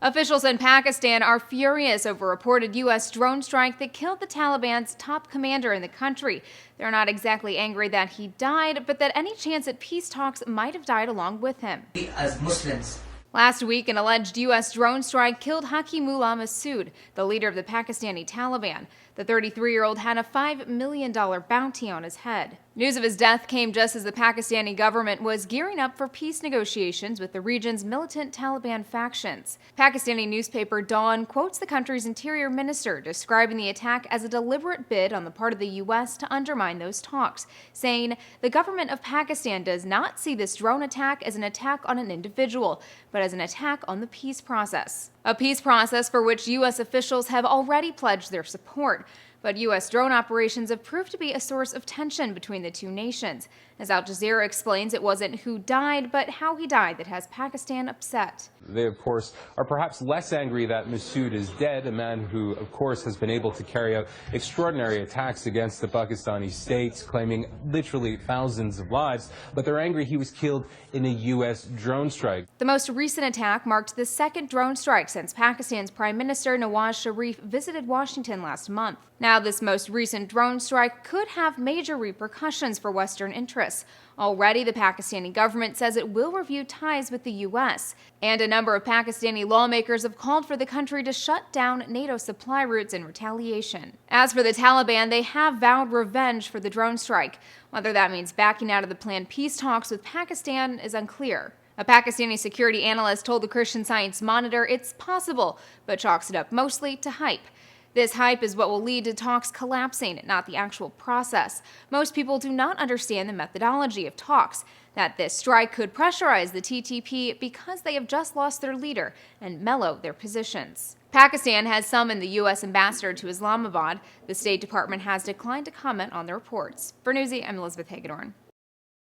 Officials in Pakistan are furious over a reported U.S. drone strike that killed the Taliban's top commander in the country. They're not exactly angry that he died, but that any chance at peace talks might have died along with him. As Muslims, last week, an alleged U.S. drone strike killed Hakimullah Masood, the leader of the Pakistani Taliban. The 33-year-old had a $5 million bounty on his head. News of his death came just as the Pakistani government was gearing up for peace negotiations with the region's militant Taliban factions. Pakistani newspaper Dawn quotes the country's interior minister describing the attack as a deliberate bid on the part of the U.S. to undermine those talks, saying the government of Pakistan does not see this drone attack as an attack on an individual, but as an attack on the peace process. A peace process for which U.S. officials have already pledged their support. But U.S. drone operations have proved to be a source of tension between the two nations. As Al Jazeera explains, it wasn't who died, but how he died that has Pakistan upset. They, of course, are perhaps less angry that Masood is dead, a man who, of course, has been able to carry out extraordinary attacks against the Pakistani state, claiming literally thousands of lives. But they're angry he was killed in a U.S. drone strike. The most recent attack marked the second drone strike since Pakistan's Prime Minister Nawaz Sharif visited Washington last month. Now, this most recent drone strike could have major repercussions for Western interests. Already, the Pakistani government says it will review ties with the U.S., and a number of Pakistani lawmakers have called for the country to shut down NATO supply routes in retaliation. As for the Taliban, they have vowed revenge for the drone strike. Whether that means backing out of the planned peace talks with Pakistan is unclear. A Pakistani security analyst told the Christian Science Monitor it's possible, but chalks it up mostly to hype. This hype is what will lead to talks collapsing, not the actual process. Most people do not understand the methodology of talks, that this strike could pressurize the TTP because they have just lost their leader and mellow their positions. Pakistan has summoned the U.S. ambassador to Islamabad. The State Department has declined to comment on the reports. For Newsy, I'm Elizabeth Hagedorn.